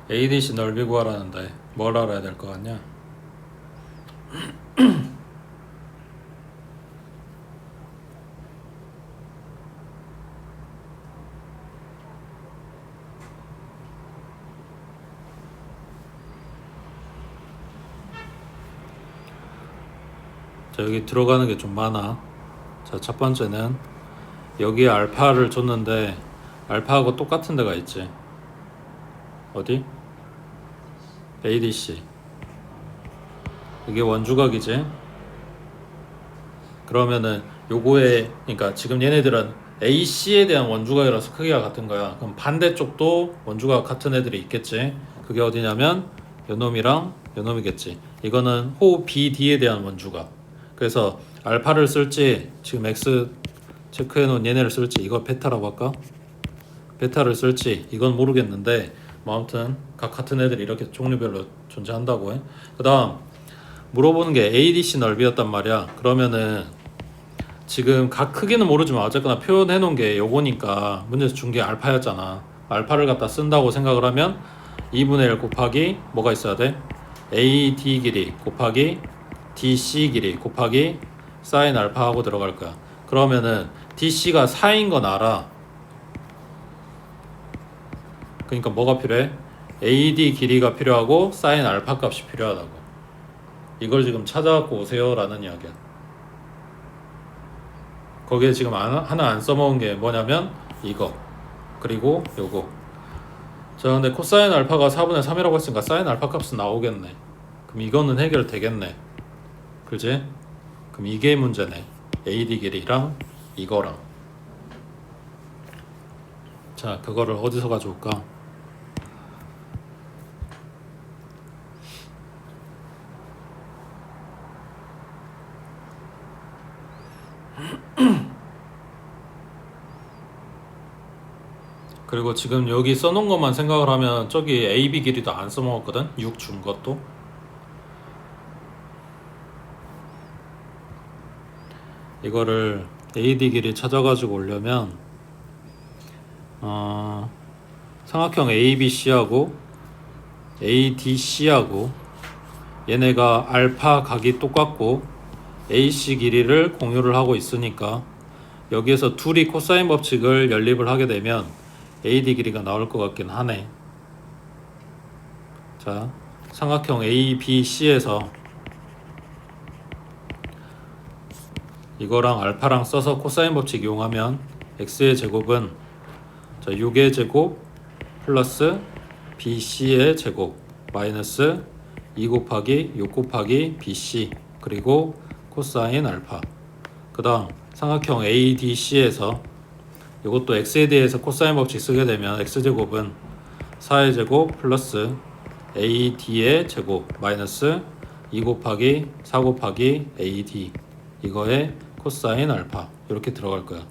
ADC 넓이 구하라는데 뭘 알아야 될 것 같냐? 자, 여기 들어가는 게 좀 많아. 자, 첫 번째는 여기에 알파를 줬는데 알파하고 똑같은 데가 있지. 어디? ADC. 이게 원주각이지. 그러면은 요거에, 그러니까 지금 얘네들은 AC에 대한 원주각이라서 크기가 같은 거야. 그럼 반대쪽도 원주각 같은 애들이 있겠지. 그게 어디냐면 요놈이랑 요놈이겠지. 이거는 호 BD에 대한 원주각. 그래서 알파를 쓸지, 지금 X 체크해 놓은 얘네를 쓸지, 이거 베타라고 할까? 베타를 쓸지 이건 모르겠는데, 뭐 아무튼 각 같은 애들이 이렇게 종류별로 존재한다고 해. 그 다음 물어보는 게 ADC 넓이였단 말이야. 그러면은 지금 각 크기는 모르지만 어쨌거나 표현해 놓은 게 요거니까 문제에서 준 게 알파였잖아. 알파를 갖다 쓴다고 생각을 하면 2분의 1 곱하기 뭐가 있어야 돼? AD 길이 곱하기 DC 길이 곱하기 사인 알파 하고 들어갈 거야. 그러면은 DC가 4인 건 알아. 그러니까 뭐가 필요해? AD 길이가 필요하고 사인 알파 값이 필요하다고. 이걸 지금 찾아갖고 오세요 라는 이야기야. 거기에 지금 하나 안 써먹은 게 뭐냐면 이거 그리고 요거. 자, 근데 코사인 알파가 4분의 3이라고 했으니까 사인 알파 값은 나오겠네. 그럼 이거는 해결되겠네. 그지? 그럼 이게 문제네. AD 길이랑 이거랑. 자, 그거를 어디서 가져올까? 그리고 지금 여기 써놓은 것만 생각을 하면 저기 AB 길이도 안 써먹었거든? 6 준 것도. 이거를 AD 길이 찾아가지고 오려면 삼각형 ABC하고 ADC하고 얘네가 알파 각이 똑같고 AC 길이를 공유를 하고 있으니까 여기에서 둘이 코사인 법칙을 연립을 하게 되면 AD 길이가 나올 것 같긴 하네. 자, 삼각형 ABC에서 이거랑 알파랑 써서 코사인 법칙 이용하면 x의 제곱은 자 6의 제곱 플러스 bc의 제곱 마이너스 2 곱하기 6 곱하기 bc 그리고 코사인 알파. 그 다음 삼각형 ADC에서 이것도 x에 대해서 코사인 법칙 쓰게 되면 x제곱은 4의 제곱 플러스 AD의 제곱 마이너스 2 곱하기 4 곱하기 AD 이거에 코사인 알파 이렇게 들어갈 거야.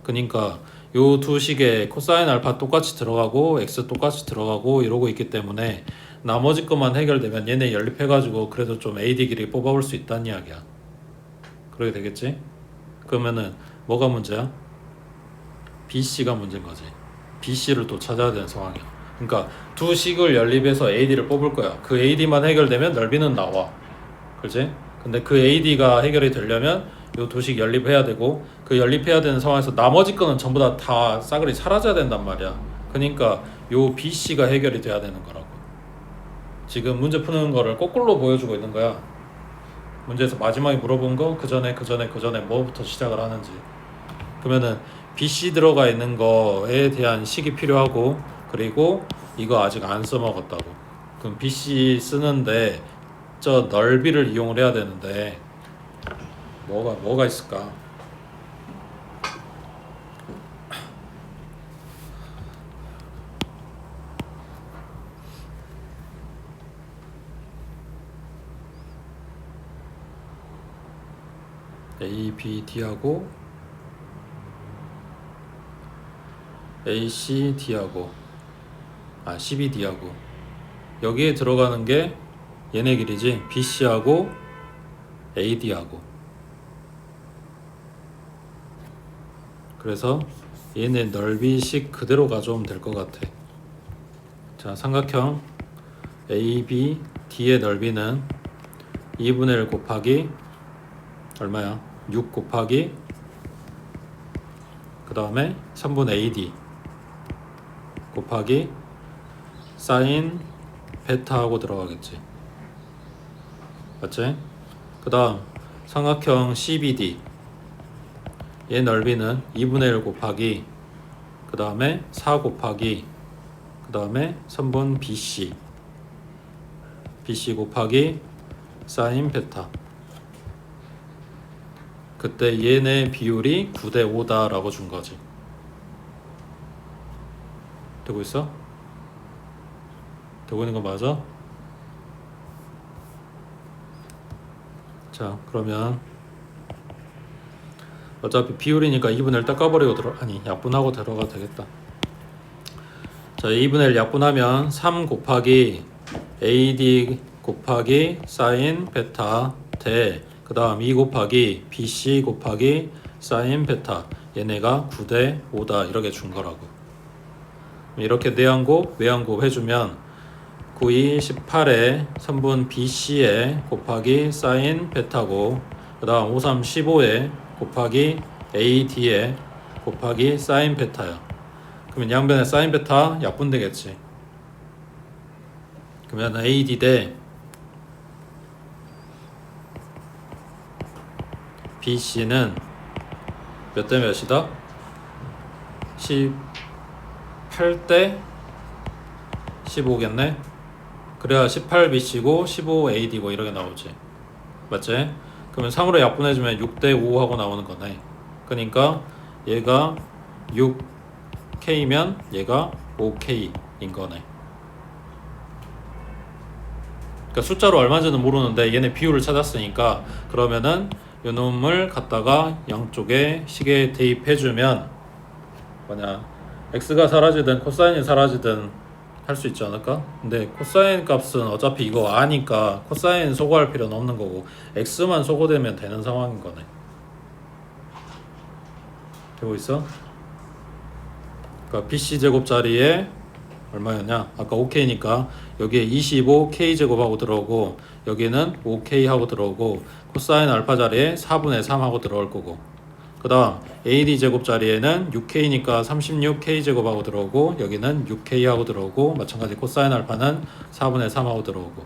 그러니까 요 두 식에 코사인 알파 똑같이 들어가고 x 똑같이 들어가고 이러고 있기 때문에 나머지 것만 해결되면 얘네 연립해가지고 그래도 좀 AD 길이 뽑아올 수 있다는 이야기야. 그렇게 되겠지? 그러면은 뭐가 문제야? BC가 문제인 거지. BC를 또 찾아야 되는 상황이야. 그러니까 두 식을 연립해서 AD를 뽑을 거야. 그 AD만 해결되면 넓이는 나와. 그렇지? 근데 그 AD가 해결이 되려면 요 두 식 연립해야 되고 그 연립해야 되는 상황에서 나머지 거는 전부 다 싸그리 사라져야 된단 말이야. 그러니까 요 BC가 해결이 돼야 되는 거라고. 지금 문제 푸는 거를 거꾸로 보여주고 있는 거야. 문제에서 마지막에 물어본 거 그 전에 뭐부터 시작을 하는지. 그러면은 BC 들어가 있는 거에 대한 식이 필요하고 그리고 이거 아직 안 써먹었다고. 그럼 BC 쓰는데 저 넓이를 이용을 해야 되는데 뭐가 있을까? A, B, D하고 A, C, D하고 C, B, D하고 여기에 들어가는 게 얘네 길이지. BC하고 AD하고. 그래서 얘네 넓이식 그대로 가져오면 될 것 같아. 자, 삼각형 AB, D의 넓이는 2분의 1 곱하기 얼마야? 6 곱하기 그 다음에 3분의 AD 곱하기 사인 베타 하고 들어가겠지. 맞지? 그 다음 삼각형 CBD 얘 넓이는 2분의 1 곱하기 그 다음에 4 곱하기 그 다음에 선분 BC 곱하기 사인 베타. 그때 얘네 비율이 9대 5다 라고 준 거지. 되고 있어? 되고 있는 거 맞아? 자, 그러면 어차피 비율이니까 2분의 1 닦아버리고 약분하고 들어가도 되겠다. 자, 2분의 1 약분하면 3 곱하기 AD 곱하기 사인 베타 대 그 다음 2 곱하기 BC 곱하기 사인 베타 얘네가 9대 5다 이렇게 준 거라고. 이렇게 내항곱 외항곱 해주면 9, 2, 18에 선분 BC에 곱하기 사인 베타고 그 다음 5, 3, 15에 곱하기 AD에 곱하기 사인 베타야. 그러면 양변에 사인 베타 약분되겠지. 그러면 AD 대 BC는 몇 대 몇이다? 18대 15겠네? 그래야 18BC고 15AD고 이렇게 나오지. 맞지? 그러면 3으로 약분해주면 6대 5 하고 나오는 거네. 그러니까 얘가 6K면 얘가 5K인 거네. 그러니까 숫자로 얼마인지는 모르는데 얘네 비율을 찾았으니까 그러면은 요 놈을 갖다가 양쪽에 식에 대입해주면 뭐냐 x가 사라지든 코사인이 사라지든 할 수 있지 않을까? 근데 코사인 값은 어차피 이거 아니까 코사인 소거할 필요는 없는 거고 x만 소거되면 되는 상황인 거네. 되고 있어? 그러니까 BC 제곱 자리에 얼마였냐? 아까 5K니까 여기에 25K 제곱하고 들어오고 여기는 5K 하고 들어오고 코사인 알파 자리에 4분의 3 하고 들어올 거고 그 다음 AD 제곱 자리에는 6K니까 36K 제곱하고 들어오고 여기는 6K 하고 들어오고 마찬가지 코사인 알파는 4분의 3 하고 들어오고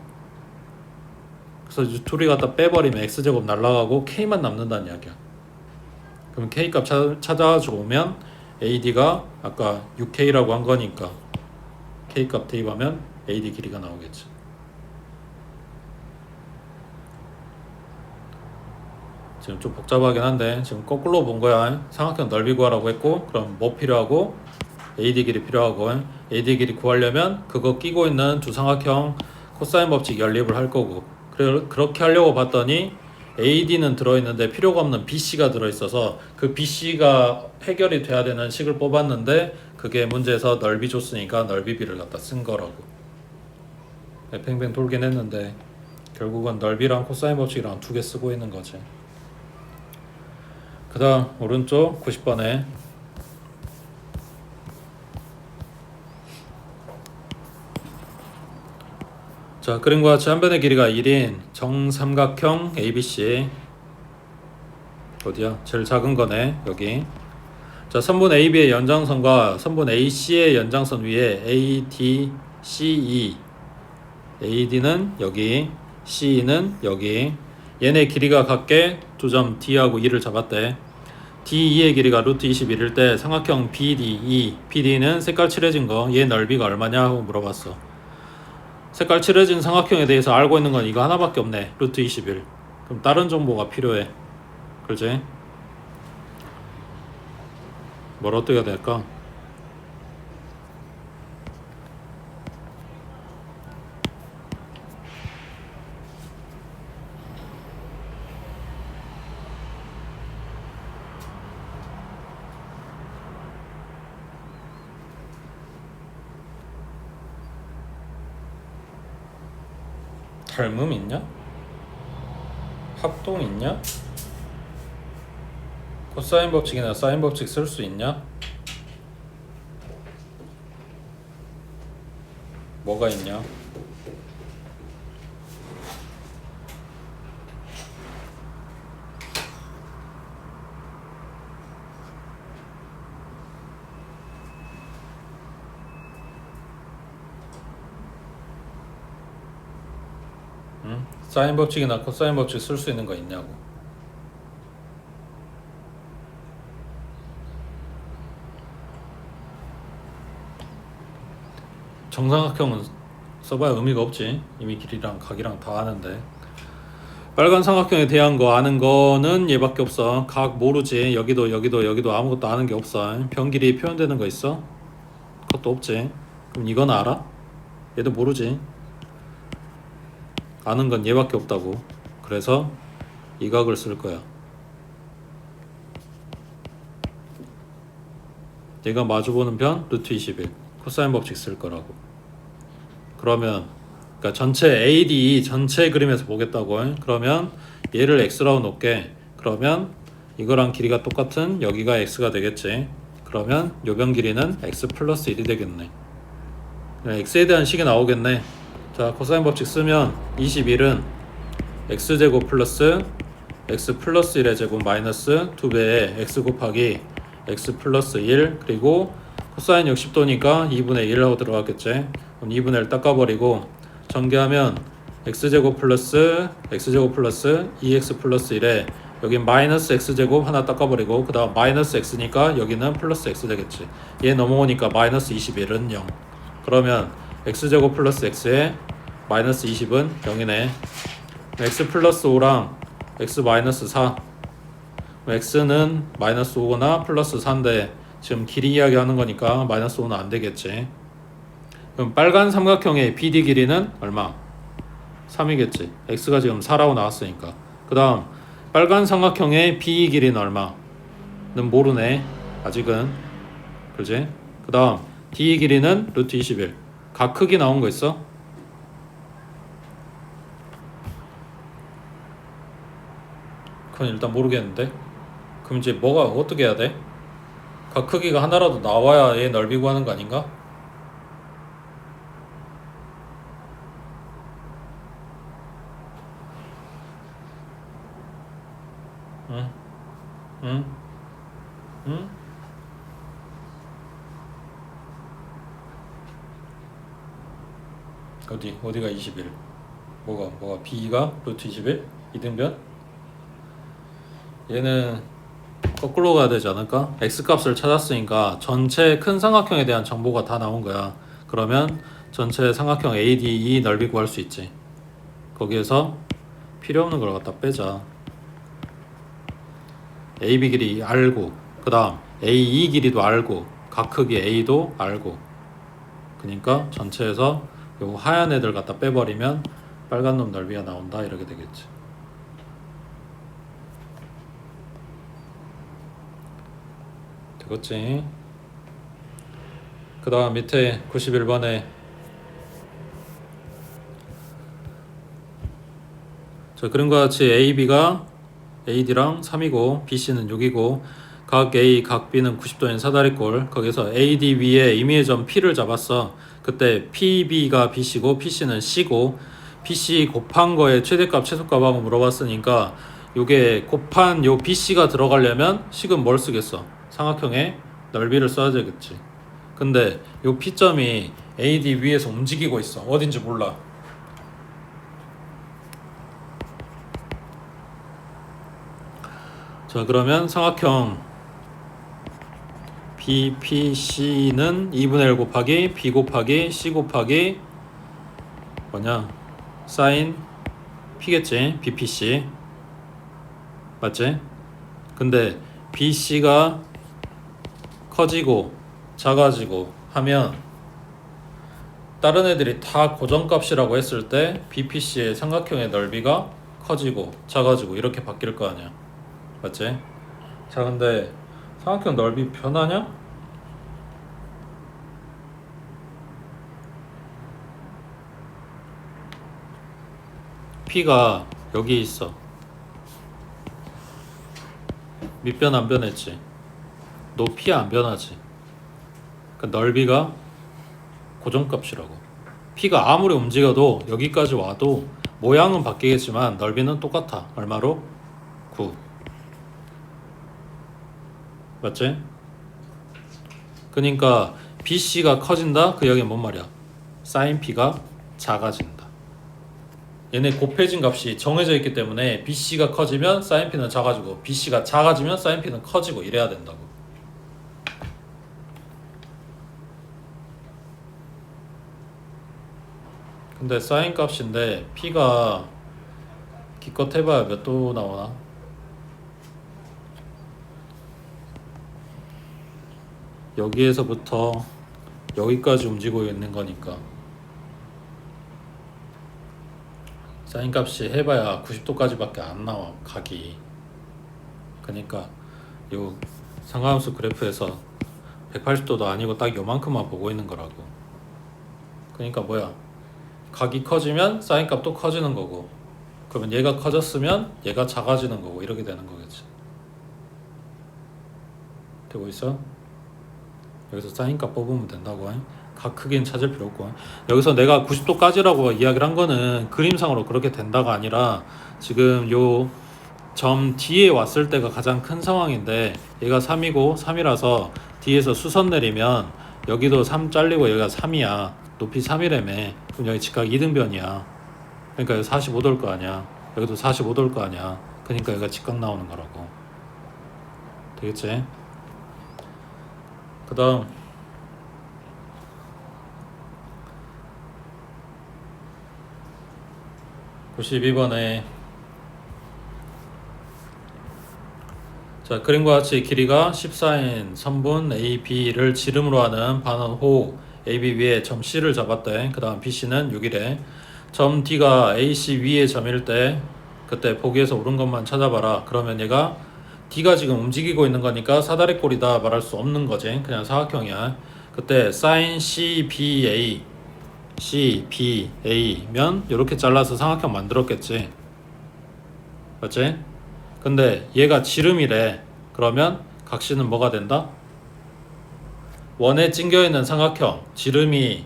그래서 둘이 갖다 빼버리면 X제곱 날라가고 K만 남는다는 이야기야. 그럼 K값 찾아가지고 오면 AD가 아까 6K라고 한 거니까 K값 대입하면 AD 길이가 나오겠지. 지금 좀 복잡하긴 한데 지금 거꾸로 본 거야. 삼각형 넓이 구하라고 했고 그럼 뭐 필요하고 AD 길이 필요하고 AD 길이 구하려면 그거 끼고 있는 두 삼각형 코사인 법칙 연립을 할 거고 그렇게 하려고 봤더니 AD는 들어있는데 필요가 없는 BC가 들어있어서 그 BC가 해결이 돼야 되는 식을 뽑았는데 그게 문제에서 넓이 줬으니까 넓이비를 갖다 쓴 거라고. 팽팽 돌긴 했는데 결국은 넓이랑 코사인 법칙이랑 두 개 쓰고 있는 거지. 그 다음 오른쪽 90번에 자 그림과 같이 한 변의 길이가 1인 정삼각형 ABC 어디야? 제일 작은 거네 여기. 자 선분 AB의 연장선과 선분 AC의 연장선 위에 AD, CE AD는 여기 CE는 여기 얘네 길이가 같게 두 점 D하고 E를 잡았대. D2의 길이가 루트 21일 때 삼각형 BDE BD는 색깔 칠해진 거 얘 넓이가 얼마냐 하고 물어봤어. 색깔 칠해진 삼각형에 대해서 알고 있는 건 이거 하나밖에 없네. 루트 21. 그럼 다른 정보가 필요해. 그렇지? 뭘 어떻게 해야 될까? 닮음 있냐? 합동 있냐? 코사인 법칙이나 사인 법칙 쓸 수 있냐? 뭐가 있냐? 사인 법칙이나 코사인 법칙 쓸 수 있는 거 있냐고. 정삼각형은 써봐야 의미가 없지. 이미 길이랑 각이랑 다 아는데. 빨간 삼각형에 대한 거 아는 거는 얘밖에 없어. 각 모르지. 여기도 아무것도 아는 게 없어. 변 길이 표현되는 거 있어? 그것도 없지. 그럼 이건 알아? 얘도 모르지. 아는 건 얘밖에 없다고. 그래서 이 각을 쓸 거야. 얘가 마주보는 변 루트 21 코사인 법칙 쓸 거라고. 그러면 그러니까 전체 AD 전체 그림에서 보겠다고. 그러면 얘를 x라고 놓게. 그러면 이거랑 길이가 똑같은 여기가 x가 되겠지. 그러면 요 변 길이는 x 플러스 1이 되겠네. x에 대한 식이 나오겠네. 자, 코사인 법칙 쓰면 21은 x제곱 플러스 x 플러스 1의 제곱 마이너스 2배의 x 곱하기 x 플러스 1 그리고 코사인 60도니까 2분의 1하고 들어갔겠지. 그럼 2분의 1 닦아버리고 전개하면 x제곱 플러스 2x 플러스 1에 여기 마이너스 x제곱 하나 닦아버리고 그 다음 마이너스 x니까 여기는 플러스 x 되겠지. 얘 넘어오니까 마이너스 21은 0. 그러면 x제곱 플러스 x에 마이너스 20은 0이네. x 플러스 5랑 x 마이너스 4. x는 마이너스 5거나 플러스 4인데 지금 길이 이야기하는 거니까 마이너스 5는 안 되겠지. 그럼 빨간 삼각형의 BD 길이는 얼마? 3이겠지. x가 지금 4라고 나왔으니까. 그 다음 빨간 삼각형의 BE 길이는 얼마는 모르네. 아직은. 그지? 그 다음 DE 길이는 루트 21. 각 크기 나온 거 있어? 그건 일단 모르겠는데. 그럼 이제 뭐가 어떻게 해야 돼? 각 크기가 하나라도 나와야 얘 넓이 구하는 거 아닌가? 응? 응? 응? 어디가 21? 뭐가 B가 루트 21? 이등변? 얘는 거꾸로 가야 되지 않을까? X값을 찾았으니까 전체 큰 삼각형에 대한 정보가 다 나온 거야. 그러면 전체 삼각형 ADE 넓이 구할 수 있지. 거기에서 필요 없는 걸 갖다 빼자. AB 길이 알고, 그 다음 AE 길이도 알고, 각 크기 A도 알고. 그러니까 전체에서 요 하얀 애들 갖다 빼버리면 빨간 놈 넓이가 나온다 이렇게 되겠지. 되겠지. 그 다음 밑에 91번에 자, 그림과 같이 AB가 AD랑 3이고 BC는 6이고 각 A, 각 B는 90도인 사다리꼴. 거기서 AD 위에 임의의 점 P를 잡았어. 그때 PB가 BC고 PC는 C고 PC 곱한 거에 최대값 최소값하고 물어봤으니까 요게 곱한 요 BC가 들어가려면 식은 뭘 쓰겠어? 삼각형의 넓이를 써야 되겠지. 근데 요 P점이 AD 위에서 움직이고 있어. 어딘지 몰라. 자, 그러면 삼각형 BPC는 2분의 1 곱하기 B 곱하기 C 곱하기 뭐냐? 사인 P겠지. BPC 맞지? 근데 BC가 커지고 작아지고 하면 다른 애들이 다 고정값이라고 했을 때 BPC의 삼각형의 넓이가 커지고 작아지고 이렇게 바뀔 거 아니야. 맞지? 자, 근데 삼각형 넓이 변하냐? P가 여기 있어. 밑변 안 변했지. 높이 안 변하지. 그 넓이가 고정값이라고. P가 아무리 움직여도 여기까지 와도 모양은 바뀌겠지만 넓이는 똑같아. 얼마로? 9. 맞지? 그러니까 BC가 커진다? 그 이야기는 뭔 말이야? 사인 P가 작아진다. 얘네 곱해진 값이 정해져 있기 때문에 BC가 커지면 사인 P는 작아지고 BC가 작아지면 사인 P는 커지고 이래야 된다고. 근데 사인 값인데 P가 기껏 해봐야 몇 도 나오나? 여기에서부터 여기까지 움직이고 있는 거니까 사인 값이 해봐야 90도까지밖에 안 나와 각이. 그러니까 요 상하함수 그래프에서 180도도 아니고 딱 요만큼만 보고 있는 거라고. 그러니까 뭐야, 각이 커지면 사인 값도 커지는 거고, 그러면 얘가 커졌으면 얘가 작아지는 거고, 이렇게 되는 거겠지. 되고 있어? 여기서 사인 값 뽑으면 된다고. 각 크기는 찾을 필요 없고, 여기서 내가 90도까지라고 이야기를 한 거는 그림상으로 그렇게 된다가 아니라 지금 요 점 D에 왔을 때가 가장 큰 상황인데, 얘가 3이고 3이라서 D에서 수선 내리면 여기도 3 잘리고 여기가 3이야. 높이 3이라며. 그럼 여기 직각 2등변이야. 그러니까 여기 45도일 거 아니야. 여기도 45도일 거 아니야. 그러니까 여기가 직각 나오는 거라고. 되겠지? 그 다음 92번에 자, 그림과 같이 길이가 14인 선분 AB를 지름으로 하는 반원호 AB 위에 점 C를 잡았대. 그 다음 BC는 6이래. 점 D가 AC 위에 점일 때 그때 보기에서 옳은 것만 찾아봐라. 그러면 얘가 D가 지금 움직이고 있는 거니까 사다리꼴이다 말할 수 없는 거지. 그냥 사각형이야. 그때 sin CBA CBA면 이렇게 잘라서 삼각형 만들었겠지. 맞지? 근데 얘가 지름이래. 그러면 각시는 뭐가 된다? 원에 찡겨있는 삼각형 지름이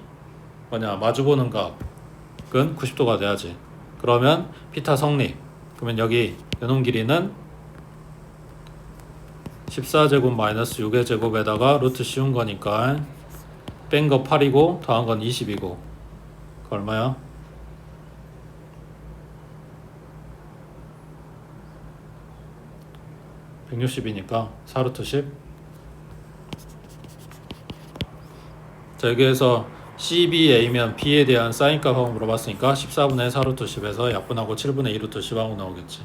뭐냐 마주보는 각은 90도가 돼야지. 그러면 피타 성립. 그러면 여기 요놈 길이는 14제곱 마이너스 6의 제곱에다가 루트 씌운 거니까 뺀 거 8이고 더한 건 20이고 그 얼마야? 160이니까 4루트 10. 자, 여기에서 CBA면 B에 대한 사인 값하고 물어봤으니까 14분의 4루트 10에서 약분하고 7분의 2루트 10하고 나오겠지.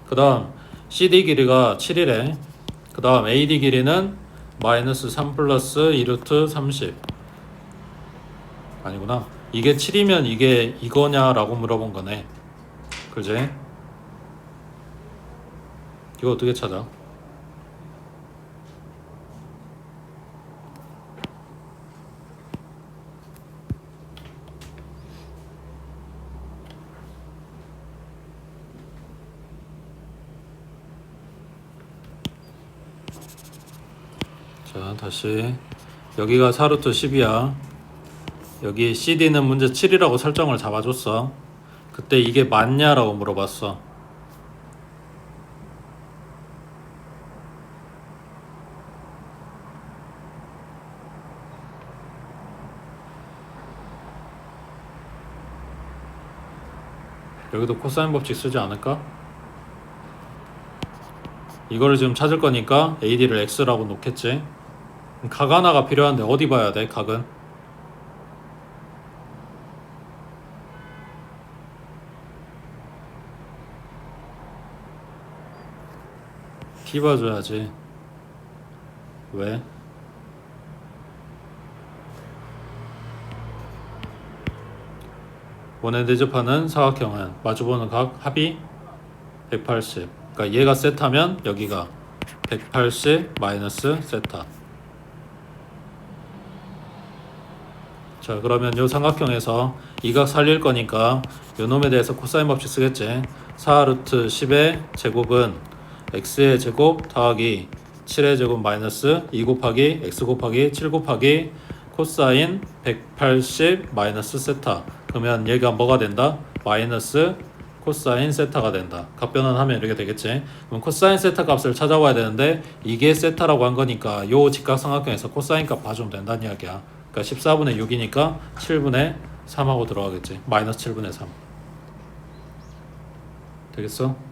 그 다음 CD 길이가 7이래. 그 다음 AD 길이는 마이너스 3 플러스 2루트 30. 아니구나. 이게 7이면 이게 이거냐라고 물어본 거네. 그지? 이거 어떻게 찾아? 자, 다시 여기가 4루트 10이야. 여기 CD는 문제 7이라고 설정을 잡아줬어. 그때 이게 맞냐라고 물어봤어. 여기도 코사인 법칙 쓰지 않을까? 이거를 지금 찾을 거니까 AD를 X라고 놓겠지. 각 하나가 필요한데 어디 봐야 돼? 각은 P 봐줘야지. 왜? 원에 대접하는 사각형은 마주보는 각 합이 180. 그러니까 얘가 세타면 여기가 180 마이너스 세타. 자, 그러면 요 삼각형에서 이 각 살릴 거니까 요 놈에 대해서 코사인 법칙 쓰겠지. 4루트 10의 제곱은 x의 제곱 더하기 7의 제곱 마이너스 2 곱하기 x 곱하기 7 곱하기 코사인 180 마이너스 세타. 그러면 얘가 뭐가 된다? 마이너스 코사인 세타가 된다. 각변환하면 이렇게 되겠지. 그럼 코사인 세타 값을 찾아와야 되는데 이게 세타라고 한 거니까 요 직각삼각형에서 코사인 값 봐주면 된다는 이야기야. 그러니까 14분의 6이니까 7분의 3하고 들어가겠지. 마이너스 7분의 3 되겠어?